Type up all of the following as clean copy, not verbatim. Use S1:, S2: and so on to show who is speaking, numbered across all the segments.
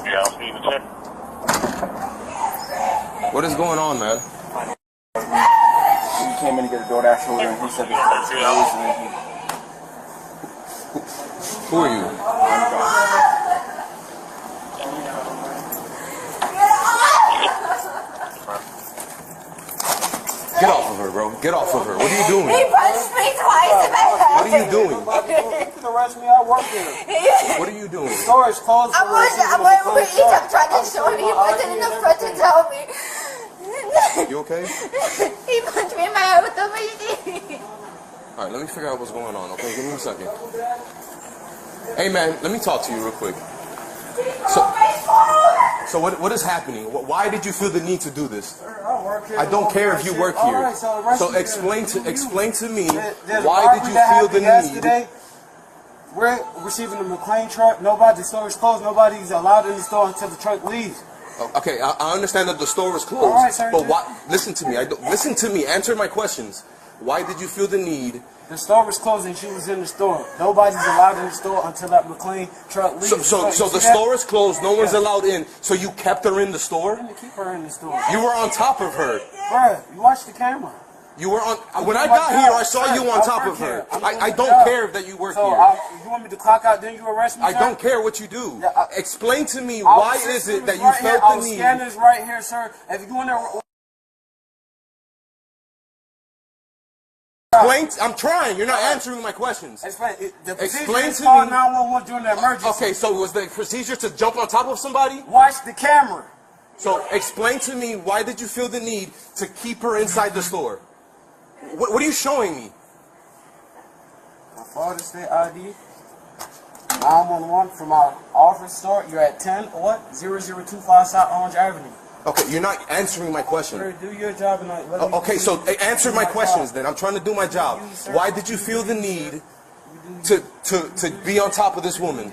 S1: Yeah, I'll see you in a check.
S2: What is going on, man?
S3: He came in to get a DoorDash order and he said this was closed and then
S2: Who are you?
S3: I'm gone.
S2: Get off of her, bro. Get off of her. What are you doing?
S4: He punched me twice in my head.
S2: What are you doing?
S3: You can arrest me, I work here.
S2: What are you doing?
S3: The store is closed.
S4: I'm over each. I'm trying to show him. He wasn't in the front to tell me.
S2: You okay?
S4: He punched me in my head with the machine.
S2: Alright, let me figure out what's going on, okay? Give me a second. Hey, man, let me talk to you real quick. So what is happening? Why did you feel the need to do this?
S3: I work here.
S2: I don't care if you work here.
S3: Right,
S2: so explain to me
S3: There's
S2: why did you feel the need?
S3: Yesterday, we're receiving the McLean truck. The store is closed. Nobody's allowed in the store until the truck leaves.
S2: Okay, I understand that the store is closed.
S3: All right, sir,
S2: but why? Listen to me. Listen to me. Answer my questions. Why did you feel the need?
S3: The store was closed and she was in the store. Nobody's allowed in the store until that McLean truck leaves.
S2: So the store is closed. No one's allowed in. So you kept her in the store?
S3: I didn't keep her in the store.
S2: You were on top of her.
S3: Bruh, you watch the camera.
S2: You were on. When I got here, I saw you on top of her. I don't care that you work here.
S3: You want me to clock out, then you arrest me?
S2: I don't care what you do.
S3: Yeah,
S2: Explain to me why is it that you felt the need.
S3: Our scanner's right here, sir. If you want to.
S2: I'm trying. You're not answering my questions.
S3: Explain to
S2: me.
S3: 911 during the emergency.
S2: Okay, so was the procedure to jump on top of somebody?
S3: Watch the camera.
S2: So explain to me, why did you feel the need to keep her inside the store? What are you showing me?
S3: My father's state ID. 911 from our office store. You're at 0025 South Orange Avenue.
S2: Okay, you're not answering my question.
S3: Sir, do your job and
S2: okay, so answer my questions then. I'm trying to do my job. Why did you feel the need to be on top of this woman?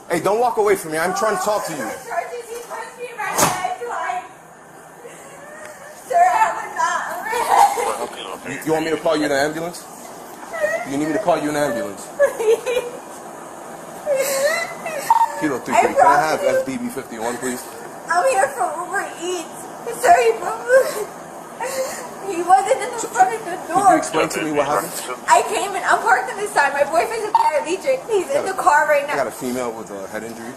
S2: Hey, don't walk away from me. I'm trying to talk to you. You want me to call you an ambulance? You need me to call you an ambulance? Kilo 33. Can I have FDB 51, please?
S4: I'm here for Uber Eats. Sorry, he wasn't in the front of the door.
S2: Could you explain to me what happened?
S4: I came in. I'm parked on this side. My boyfriend's a paraplegic. He's in the car right now.
S2: I got a female with a head injury.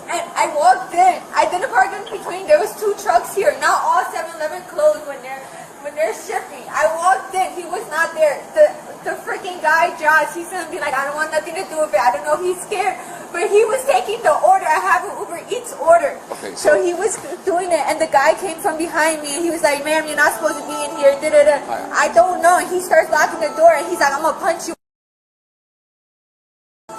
S4: And I walked in. I didn't park in between. There was 2 trucks here. Not all 7-Eleven closed when they're shipping. I walked in. He was not there. The freaking guy, Josh, he's gonna be like, I don't want nothing to do with it. I don't know if he's scared. But he was taking the order. I have an Uber Eats order.
S2: Okay,
S4: so he was doing it, and the guy came from behind me, and he was like, ma'am, you're not supposed to be in here. Da-da-da. I don't know. And he starts locking the door, and he's like, I'm going to punch you.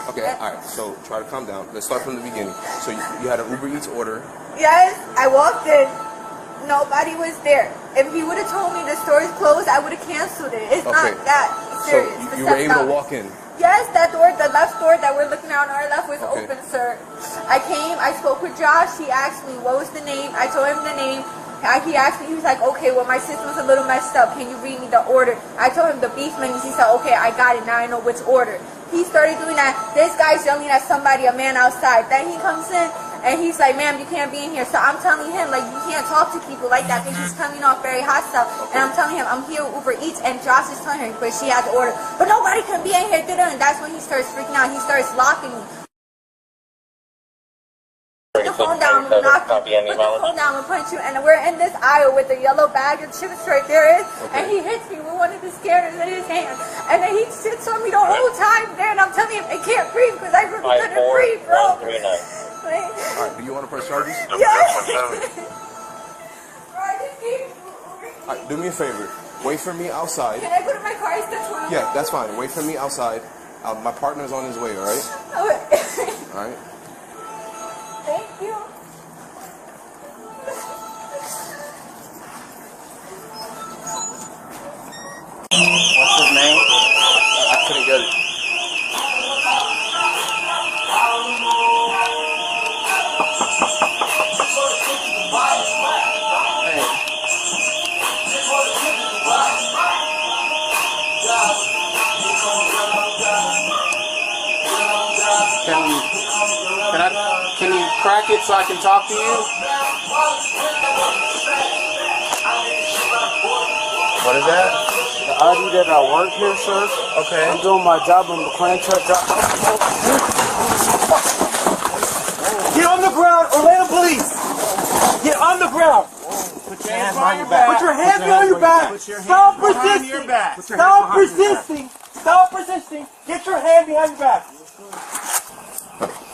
S2: Okay, alright, so try to calm down. Let's start from the beginning. So you had an Uber Eats order.
S4: Yes, I walked in. Nobody was there. If he would have told me the store is closed, I would have canceled it. It's not that serious.
S2: So you were able to walk in?
S4: Yes, that door, the left door that we're looking at on our left was open, sir. I came, I spoke with Josh. He asked me, what was the name? I told him the name. He asked me, he was like, okay, well, my system's a little messed up. Can you read me the order? I told him the beef menus. He said, okay, I got it. Now I know which order. He started doing that. This guy's yelling at somebody, a man outside. Then he comes in, and he's like, ma'am, you can't be in here. So I'm telling him, like, you can't talk to people like that because he's coming off very hostile. And I'm telling him, I'm here with Uber Eats, and Josh is telling her, but she has the order. But nobody can be in here, and that's when he starts freaking out. He starts locking me. Put the phone down, I'm knock you. Put the phone down, I'm punch you. And we're in this aisle with the yellow bag of chips right there. And he hits me with one of the scanners in his hand. And then he sits on me the whole time there, and I'm telling him, I can't breathe because I really couldn't breathe, bro.
S2: Alright, do you want to press charges?
S4: Yes.
S2: Alright, do me a favor. Wait for me outside.
S4: Can I go to my car? Is that 12?
S2: Yeah, that's fine. Wait for me outside. My partner's on his way, alright? Alright.
S4: Thank you.
S3: What's his name?
S2: I couldn't get it.
S3: Can you crack it so I can talk to you?
S2: What is that?
S3: The ID that I work here, sir.
S2: Okay.
S3: I'm doing my job on the crane truck job.
S1: Get on the ground, Orlando police! Get on the ground!
S3: Put your hands behind your back.
S1: Put your hands behind your back! Stop resisting! Stop resisting! Stop resisting! Get your hand behind your back!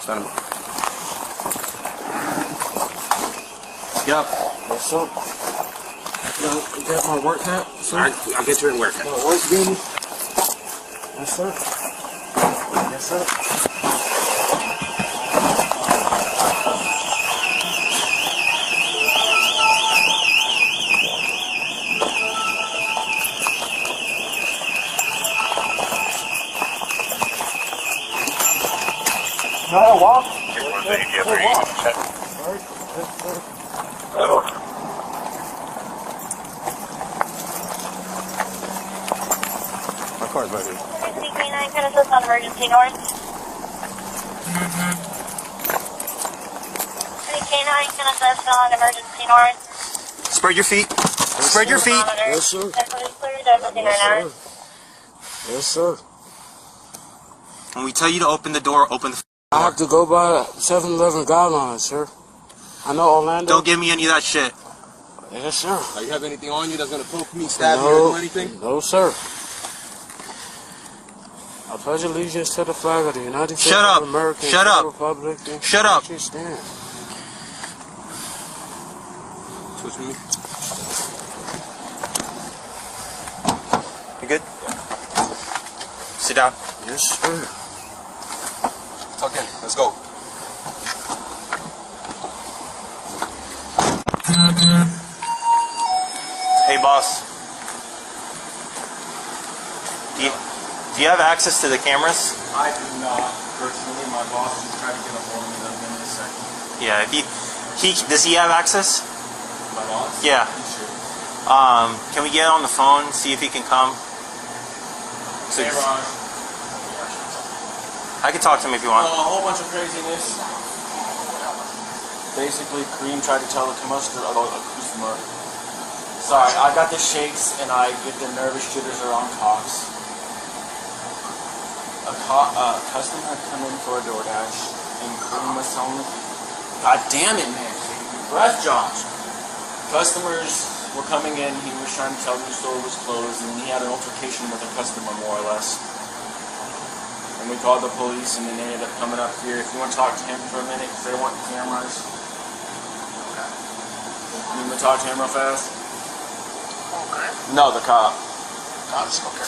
S2: Stand up.
S3: Get up. Yes, sir. You got my work hat, sir?
S2: I'll get you in work.
S3: My work beanie? Yes, sir. Yes, sir.
S1: Know how to walk?
S2: My car's right here.
S5: Canine, can assist on emergency north. Canine, can assist on emergency north.
S2: Spread your feet. Spread your feet.
S3: Yes, sir. Yes, sir.
S2: When we tell you to open the door, open the
S3: I have to go by 7-Eleven guidelines, sir. I know Orlando.
S2: Don't give me any of that shit.
S3: Yes, sir.
S2: Do you have anything on you that's gonna poke me, stab me, or do anything?
S3: No, sir. I pledge allegiance to the flag of the United States
S2: Shut up.
S3: of America.
S2: Shut
S3: and
S2: up.
S3: the Republic and
S2: Shut up.
S3: for which it stands.
S2: Switch with me. You good? Sit down.
S3: Yes, sir.
S2: Tuck in. Let's go. Hey, boss. Do you have access to the cameras?
S6: I do not. Personally, my boss just tried to get a hold of me in a second.
S2: Yeah. If does he have access?
S6: My boss?
S2: Yeah.
S6: Sure.
S2: Can we get on the phone, see if he can come? So
S6: Hey, Ron.
S2: I can talk to him if you want.
S6: A whole bunch of craziness. Basically, Kareem tried to tell the customer. Sorry, I got the shakes and I get the nervous jitters around coughs. A customer had come in for a DoorDash and Kareem was telling me, God damn it, man. Breath, Josh. Customers were coming in, he was trying to tell them the store was closed, and he had an altercation with a customer, more or less. And we called the police, and then they ended up coming up here. If you want to talk to him for a minute, because they want the cameras. Okay. You want to talk to him real fast?
S7: Okay.
S6: No, the cop.
S7: Cops, okay.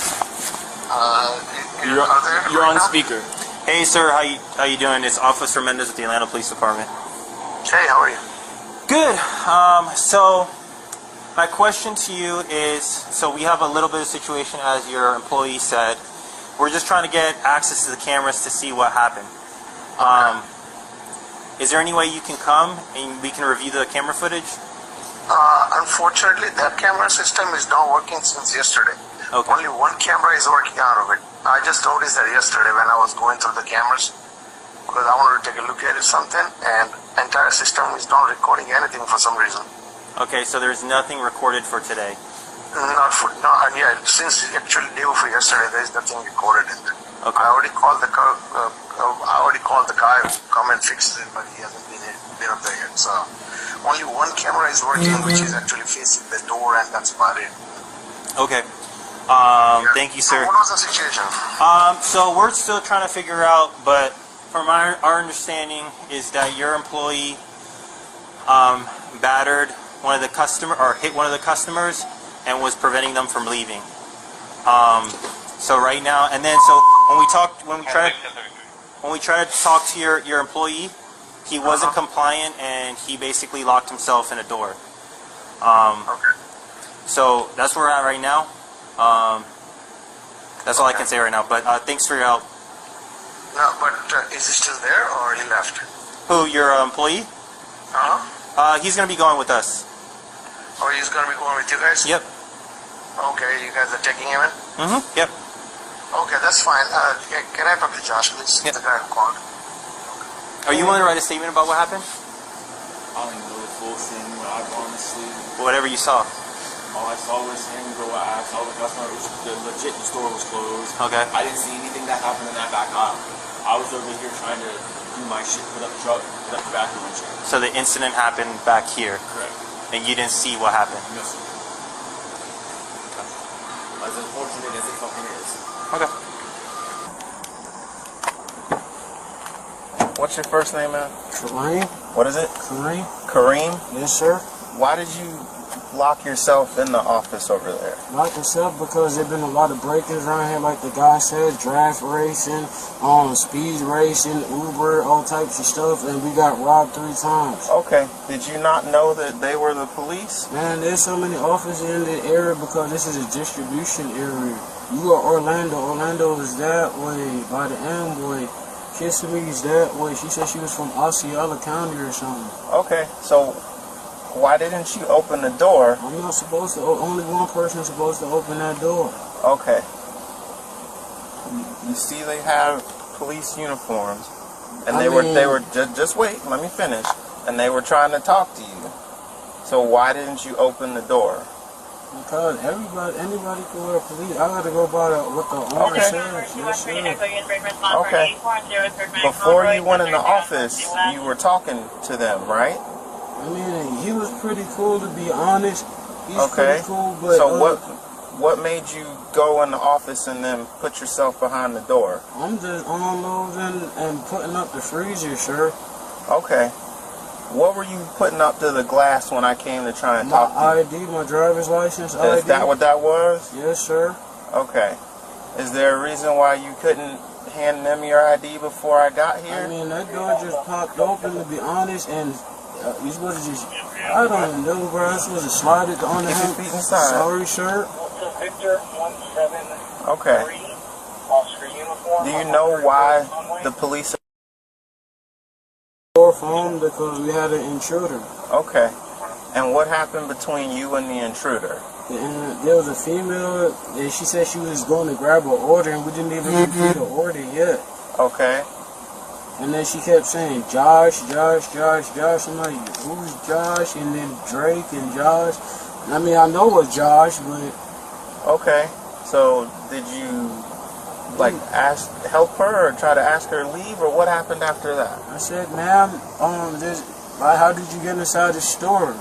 S6: You're on speaker.
S2: Hey, sir, how you doing? It's Officer Mendez with the Atlanta Police Department.
S7: Hey, how are you?
S2: Good. So my question to you is, so we have a little bit of situation, as your employee said. We're just trying to get access to the cameras to see what happened. Is there any way you can come and we can review the camera footage?
S7: Unfortunately, that camera system is not working since yesterday.
S2: Okay.
S7: Only one camera is working out of it. I just noticed that yesterday when I was going through the cameras, because I wanted to take a look at it something, and entire system is not recording anything for some reason.
S2: Okay, so there's nothing recorded for today.
S7: Since actually day before yesterday, there is nothing recorded in there.
S2: Okay.
S7: I already called the guy who come and fix it, but he hasn't been up there yet. So only one camera is working, which is actually facing the door, and that's about it.
S2: Okay. Thank you, sir.
S7: What was the situation?
S2: So we're still trying to figure out, but from our understanding is that your employee battered one of the hit one of the customers and was preventing them from leaving. So right now, and then so when we tried to talk to your employee, he wasn't compliant and he basically locked himself in a door.
S7: Okay.
S2: So that's where we're at right now. That's all I can say right now. But thanks for your help.
S7: No, but is he still there or he left?
S2: Who, your employee? He's gonna be going with us.
S7: Or he's gonna be going with you guys?
S2: Yep.
S7: Okay, you guys are taking him in?
S2: Yep.
S7: Okay, that's fine. Can I talk to Josh, please?
S2: Yep.
S7: The guy who called.
S2: Are you willing to write a statement about what happened?
S6: I don't even know the full thing, but I honestly,
S2: Whatever you saw.
S6: all I saw was him go out. I saw the customer, the store was closed.
S2: Okay.
S6: I didn't see anything that happened in that back aisle. I was over here trying to do my shit, put up the truck, put up the bathroom and shit.
S2: So the incident happened back here,
S6: Correct.
S2: and you didn't see what happened.
S6: Yes, sir. As unfortunate as it fucking is.
S2: Okay.
S8: What's your first name, man?
S3: Kareem?
S8: What is it?
S3: Kareem?
S8: Kareem?
S3: Yes, sir.
S8: Why did you lock yourself in the office over there?
S3: Like myself, because there's been a lot of break-ins around here, like the guy said, draft racing, speed racing, Uber, all types of stuff, and we got robbed 3 times.
S8: Okay. Did you not know that they were the police?
S3: Man, there's so many offices in the area because this is a distribution area. You are Orlando. Orlando is that way by the Amway. Kissamee's that way. She said she was from Osceola County or something.
S8: Okay. So why didn't you open the door?
S3: I'm not supposed to. Only one person's supposed to open that door.
S8: Okay. You see they have police uniforms, and they were just wait, let me finish. And they were trying to talk to you. So why didn't you open the door?
S3: Because anybody can wear police. I gotta go by what the owner
S8: Okay.
S3: says. Yes, sir.
S8: Okay. Before you went in the office, you were talking to them, right?
S3: I mean, he was pretty cool, to be honest. He's
S8: Okay.
S3: pretty cool, but
S8: So what made you go in the office and then put yourself behind the door?
S3: I'm just unloading and putting up the freezer, sir.
S8: Okay. What were you putting up to the glass when I came to try and talk to
S3: My
S8: you?
S3: ID, my driver's license ID.
S8: Is that what that was?
S3: Yes, sir.
S8: Okay. Is there a reason why you couldn't hand them your ID before I got here?
S3: I mean, that door just popped open, to be honest, and you're supposed to just, I don't know, bro. I'm supposed to slide it on the
S8: Keep your feet inside.
S3: Sorry, sir.
S8: Okay. Do you know why the police...
S3: Door phone because we had an intruder.
S8: Okay. And what happened between you and the intruder?
S3: And there was a female, and she said she was going to grab an order, and we didn't even complete the order yet.
S8: Okay.
S3: And then she kept saying, Josh, Josh, Josh, Josh. I'm like, who's Josh? And then Drake and Josh. I mean, I know it's Josh, but...
S8: Okay. So, did you, like, help her or try to ask her to leave, or what happened after that?
S3: I said, ma'am, how did you get inside the store?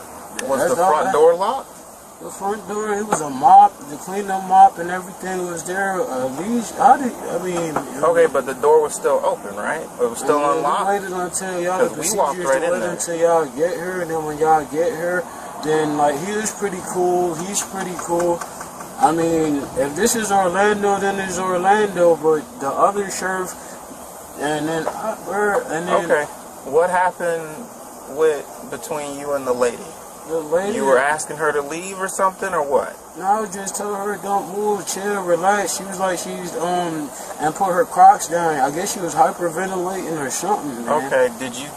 S8: Was the front door locked?
S3: The front door, it was a mop, the cleanup mop and everything was there.
S8: Okay, but the door was still open, right? It was still unlocked?
S3: We waited until y'all, the
S8: we walked
S3: procedure is
S8: right
S3: to
S8: in
S3: wait
S8: there.
S3: until y'all get here, and then when y'all get here, then, like, he was pretty cool, he's pretty cool. I mean, if this is Orlando, then it's Orlando, but the other sheriff, and then...
S8: Okay. What happened between you and the lady?
S3: The lady...
S8: You were asking her to leave or something, or what?
S3: No, I was just telling her, don't move, chill, relax. She was like, and put her Crocs down. I guess she was hyperventilating or something, man.
S8: Okay, did you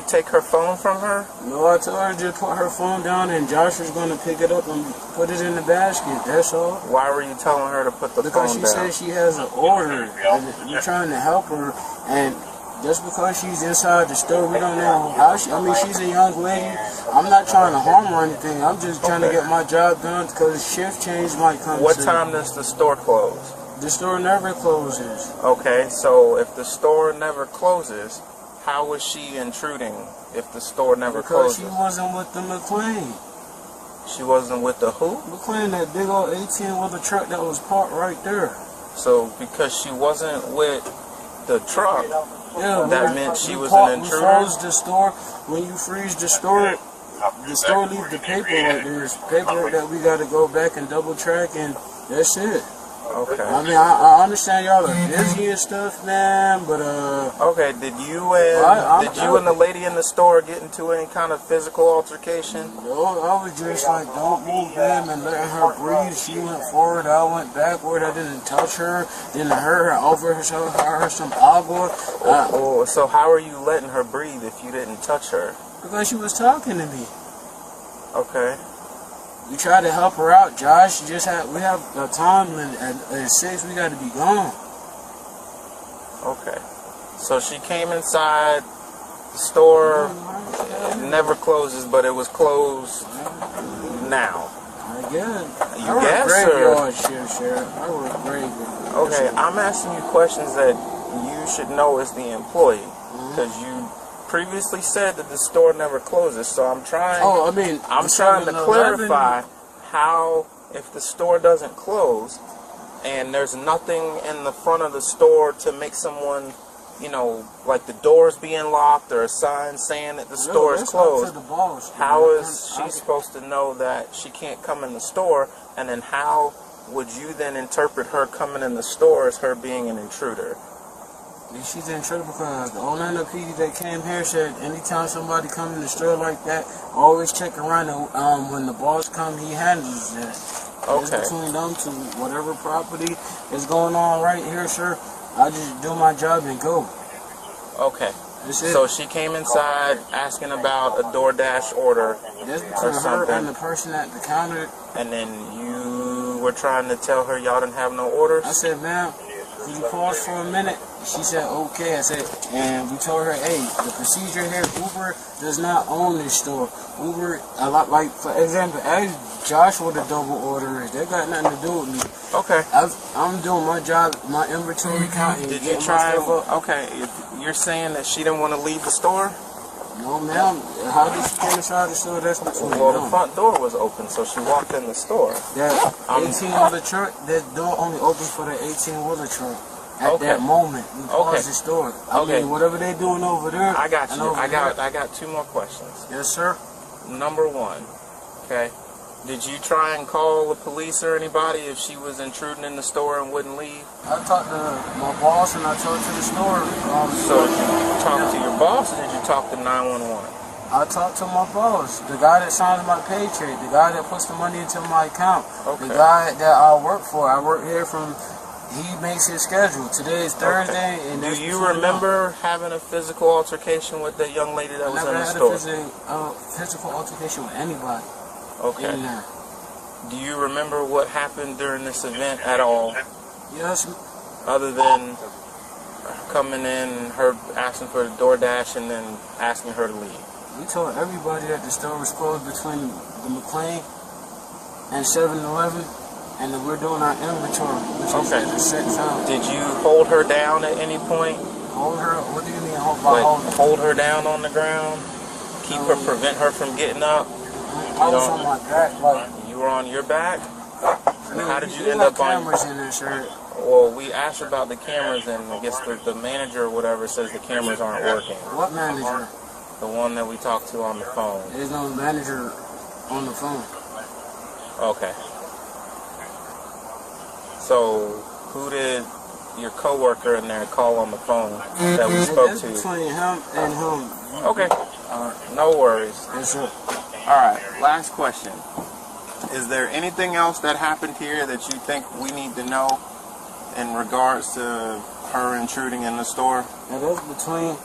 S8: take her phone from her?
S3: No, I told her to just put her phone down and Josh was going to pick it up and put it in the basket, that's all.
S8: Why were you telling her to put the phone down?
S3: Because she said she has an order, and you're trying to help her, and just because she's inside the store, we don't know how she's a young lady. I'm not trying to harm her or anything. I'm just trying to get my job done because shift change might come.
S8: What time does the store close?
S3: The store never closes.
S8: Okay, so if the store never closes, how was she intruding if the store never
S3: Because
S8: closes?
S3: she wasn't with the McLean.
S8: She wasn't with the who?
S3: McLean, that big old 18 with a truck that was parked right there.
S8: So because she wasn't with the truck,
S3: yeah,
S8: that meant she was an intruder?
S3: We froze the store. When you freeze the store leaves the paperwork. There's paperwork that we got to go back and double track, and that's it.
S8: Okay.
S3: I mean, I understand y'all are busy and stuff, man, but
S8: okay, did you and the lady in the store get into any kind of physical altercation?
S3: No, I was just like, don't move them and letting her breathe. She went forward, I went backward. I didn't touch her, didn't hurt her, over her some agua.
S8: So how are you letting her breathe if you didn't touch her?
S3: Because she was talking to me.
S8: Okay.
S3: We tried to help her out, Josh. We have a time limit at 6. We got to be gone.
S8: Okay. So she came inside The store never closes, but it was closed now.
S3: I guess.
S8: You guess, or?
S3: Graveyard shift, Sheriff. I work graveyard.
S8: Okay, I'm asking you questions that you should know as the employee, because you previously said that the store never closes. So I'm trying.
S3: Oh, I mean,
S8: I'm trying to clarify how, if the store doesn't close, and there's nothing in the front of the store to make someone, you know, like the doors being locked or a sign saying that the store is closed, how is she supposed to know that she can't come in the store? And then how would you then interpret her coming in the store as her being an intruder?
S3: She's an intruder because the owner of the PD that came here said anytime somebody come in the store like that, always check around. When the boss come, he handles that.
S8: Okay.
S3: It's between them two. Whatever property is going on right here, sir, I just do my job and go.
S8: Okay. So she came inside asking about a DoorDash order
S3: That's between her and the person at the counter.
S8: And then you were trying to tell her y'all didn't have no orders?
S3: I said, ma'am, could you pause for a minute? She said, okay. I said, and we told her, hey, the procedure here, Uber does not own this store. Uber, a lot, like, for example, as Josh with the double orders, that got nothing to do with me.
S8: Okay.
S3: I'm doing my job, my inventory counting.
S8: Did you try? Okay, you're saying that she didn't want to leave the store?
S3: No, ma'am. How did she get inside the store? That's between
S8: Well,
S3: them.
S8: the front door was open, so she walked in the store.
S3: That 18-wheeler truck, that door only opened for the 18-wheeler truck. At that moment, we paused the store. I mean, whatever they're doing over there.
S8: I got you. I got two more questions.
S3: Yes, sir.
S8: Number one, okay. Did you try and call the police or anybody if she was intruding in the store and wouldn't leave?
S3: I talked to my boss and I talked to the store.
S8: So did you talk to your boss or did you talk to 911?
S3: I talked to my boss, the guy that signs my paycheck, the guy that puts the money into my account, the guy that I work for. I work here from. He makes his schedule. Today is Thursday. And
S8: do you remember having a physical altercation with that young lady that was in the store?
S3: I never had a physical altercation with anybody.
S8: Okay. Do you remember what happened during this event at all?
S3: Yes.
S8: Other than coming in, her asking for the DoorDash, and then asking her to leave?
S3: We told everybody that the store was closed between the McLean and 7-Eleven. And then we're doing our inventory, which is at the set time.
S8: Did you hold her down at any point?
S3: Hold her? What do you mean hold
S8: her down on the ground? Keep her, prevent her from getting up?
S3: I was on my back, like.
S8: You were on your back? How did you end
S3: up
S8: on?
S3: Cameras in there, sir.
S8: Well, we asked about the cameras, and I guess the manager or whatever says the cameras aren't working.
S3: What manager?
S8: The one that we talked to on the phone.
S3: There's no manager on the phone.
S8: Okay. So, who did your coworker in there call on the phone that we spoke to?
S3: Between him and him.
S8: Okay. No worries.
S3: Yes, sir.
S8: Alright, last question. Is there anything else that happened here that you think we need to know in regards to her intruding in the store?
S3: Now that's between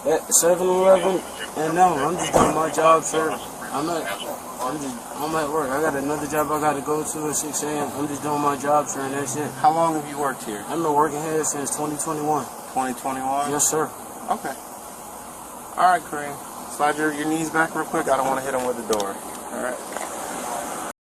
S3: that 7-Eleven and them. I'm just doing my job, sir. I'm at work. I got another job I got to go to at 6 a.m. I'm just doing my job, sir, and that's it.
S8: How long have you worked here?
S3: I've been working here since 2021.
S8: 2021?
S3: Yes, sir.
S8: Okay. All right, Kareem. Slide your knees back real quick. I don't want to hit him with the door. All right.